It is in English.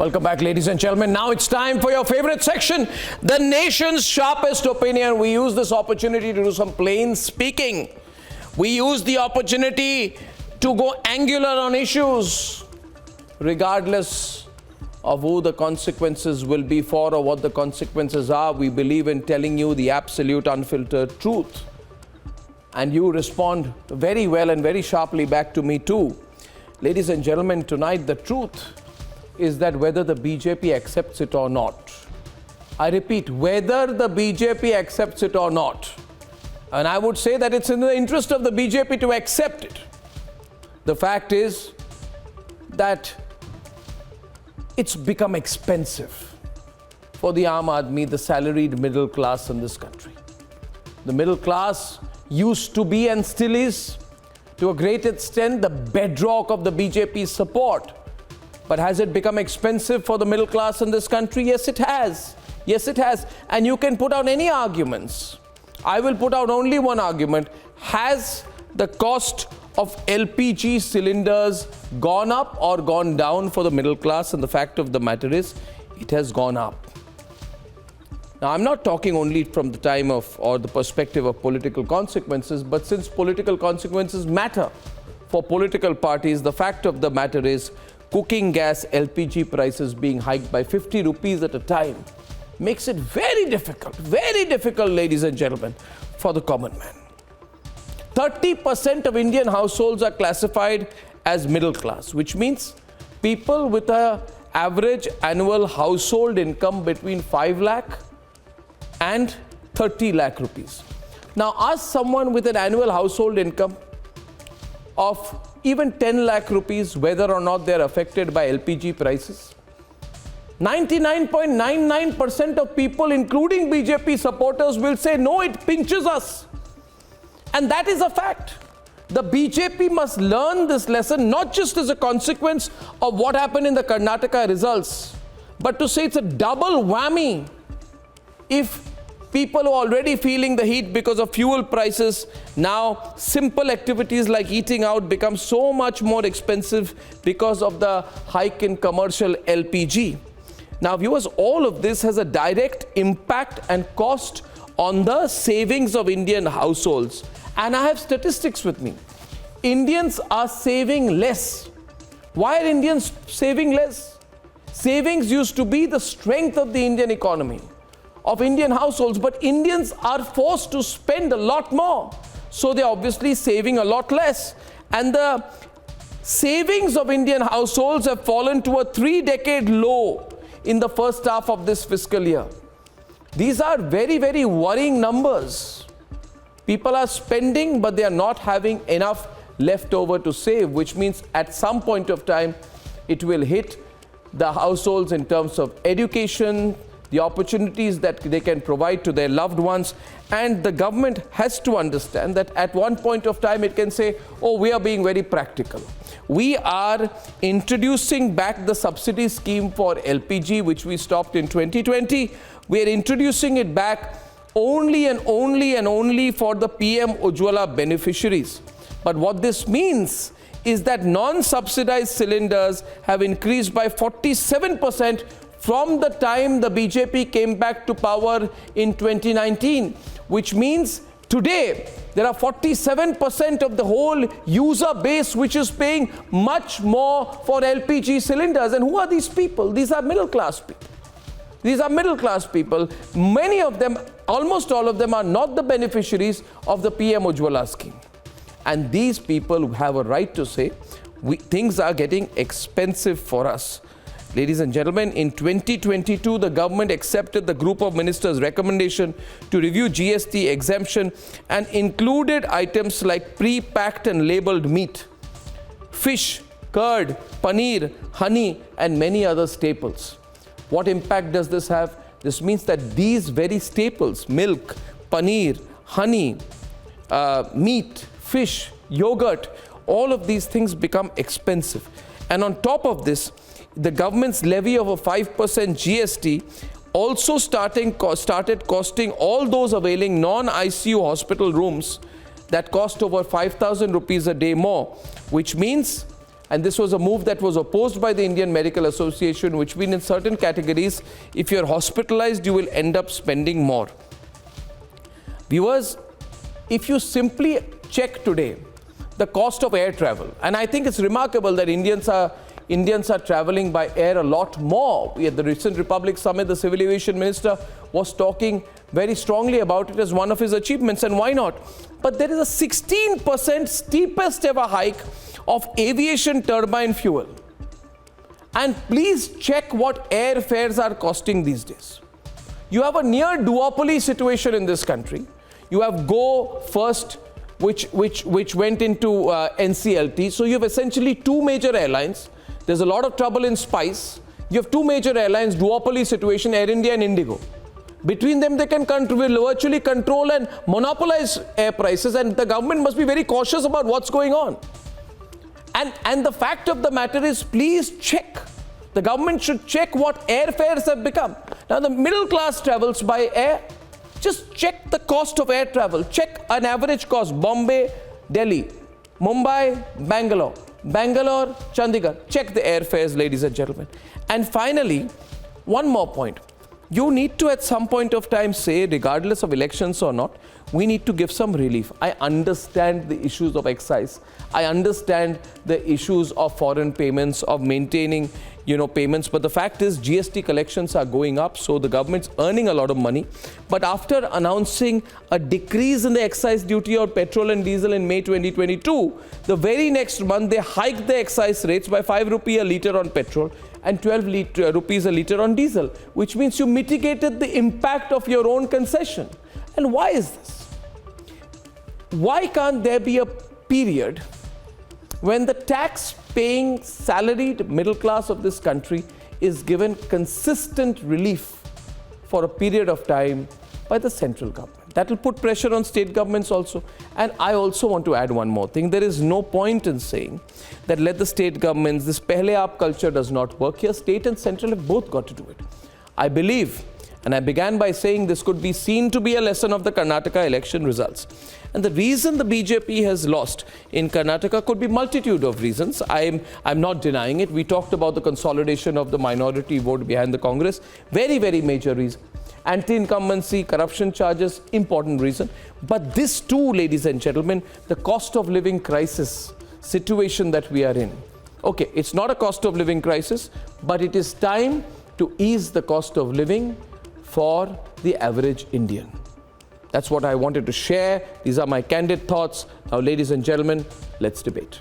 Welcome back, ladies and gentlemen. Now it's time for your favorite section, the nation's sharpest opinion. We use this opportunity to do some plain speaking. We use the opportunity to go angular on issues, regardless of who the consequences will be for or what the consequences are. We believe in telling you the absolute unfiltered truth. And you respond very well and very sharply back to me too. Ladies and gentlemen, tonight the truth is that whether the BJP accepts it or not. I repeat, whether the BJP accepts it or not. And I would say that it's in the interest of the BJP to accept it. The fact is that it's become expensive for the Aam Aadmi, the salaried middle class in this country. The middle class used to be and still is, to a great extent, the bedrock of the BJP's support. But has it become expensive for the middle class in this country? Yes, it has. Yes, it has. And you can put out any arguments. I will put out only one argument. Has the cost of LPG cylinders gone up or gone down for the middle class? And the fact of the matter is, it has gone up. Now, I'm not talking only from the time of or the perspective of political consequences, but since political consequences matter for political parties, the fact of the matter is cooking gas LPG prices being hiked by 50 rupees at a time makes it very difficult, ladies and gentlemen, for the common man. 30% of Indian households are classified as middle class, which means people with an average annual household income between 5 lakh and 30 lakh rupees. Now ask someone with an annual household income of even 10 lakh rupees whether or not they're affected by LPG prices. 99.99% of people, including BJP supporters, will say no, it pinches us. And that is a fact. The BJP must learn this lesson, not just as a consequence of what happened in the Karnataka results, but to say it's a double whammy if people are already feeling the heat because of fuel prices. Now, simple activities like eating out become so much more expensive because of the hike in commercial LPG. Now, viewers, all of this has a direct impact and cost on the savings of Indian households. And I have statistics with me. Indians are saving less. Why are Indians saving less? Savings used to be the strength of the Indian economy, of Indian households, but Indians are forced to spend a lot more. So they're obviously saving a lot less. And the savings of Indian households have fallen to a 3-decade low in the first half of this fiscal year. These are very, very worrying numbers. People are spending, but they are not having enough left over to save, which means at some point of time, it will hit the households in terms of education, the opportunities that they can provide to their loved ones. And the government has to understand that at one point of time it can say, oh, we are being very practical. We are introducing back the subsidy scheme for LPG, which we stopped in 2020. We are introducing it back only and only for the PM Ujjwala beneficiaries. But what this means is that non-subsidized cylinders have increased by 47% from the time the BJP came back to power in 2019, which means today there are 47% of the whole user base which is paying much more for LPG cylinders. And who are these people? These are middle class people. These are middle class people. Many of them, almost all of them, are not the beneficiaries of the PM Ujjwala scheme. And these people have a right to say, things are getting expensive for us. Ladies and gentlemen, in 2022, the government accepted the group of ministers' recommendation to review GST exemption and included items like pre-packed and labeled meat, fish, curd, paneer, honey, and many other staples. What impact does this have? This means that these very staples, milk, paneer, honey, meat, fish, yogurt, all of these things become expensive. And on top of this, the government's levy of a 5% GST also started costing all those availing non-ICU hospital rooms that cost over 5,000 rupees a day more, which means and this was a move that was opposed by the Indian Medical Association, which means in certain categories, if you're hospitalized, you will end up spending more. Viewers, if you simply check today the cost of air travel, and I think it's remarkable that Indians are traveling by air a lot more. At the recent Republic Summit, the Civil Aviation Minister was talking very strongly about it as one of his achievements, and why not? But there is a 16% steepest ever hike of aviation turbine fuel. And please check what airfares are costing these days. You have a near duopoly situation in this country. You have Go First, which went into NCLT. So you have essentially two major airlines. There's a lot of trouble in spice. You have two major airlines, duopoly situation, Air India and Indigo. Between them, they can virtually control and monopolize air prices, and the government must be very cautious about what's going on. And the fact of the matter is, please check. The government should check what airfares have become. Now, the middle class travels by air. Just check the cost of air travel. Check an average cost. Bombay, Delhi, Mumbai, Bangalore, Chandigarh. Check the airfares, ladies and gentlemen. And finally, one more point. You need to at some point of time say, regardless of elections or not, we need to give some relief. I understand the issues of excise. I understand the issues of foreign payments, of maintaining, payments. But the fact is GST collections are going up, so the government's earning a lot of money. But after announcing a decrease in the excise duty on petrol and diesel in May 2022, the very next month they hiked the excise rates by 5 rupee a litre on petrol and 12 rupees a litre on diesel, which means you mitigated the impact of your own concession. And why is this? Why can't there be a period when the tax-paying salaried middle class of this country is given consistent relief for a period of time by the central government? That will put pressure on state governments also. And I also want to add one more thing. There is no point in saying that let the state governments, this pehle aap culture does not work here. State and central have both got to do it. I believe, and I began by saying this could be seen to be a lesson of the Karnataka election results. And the reason the BJP has lost in Karnataka could be multitude of reasons. I'm not denying it. We talked about the consolidation of the minority vote behind the Congress. Very, very major reason. Anti-incumbency, corruption charges, important reason. But this too, ladies and gentlemen, the cost of living crisis situation that we are in. Okay, it's not a cost of living crisis, but it is time to ease the cost of living for the average Indian. That's what I wanted to share. These are my candid thoughts. Now, ladies and gentlemen, let's debate.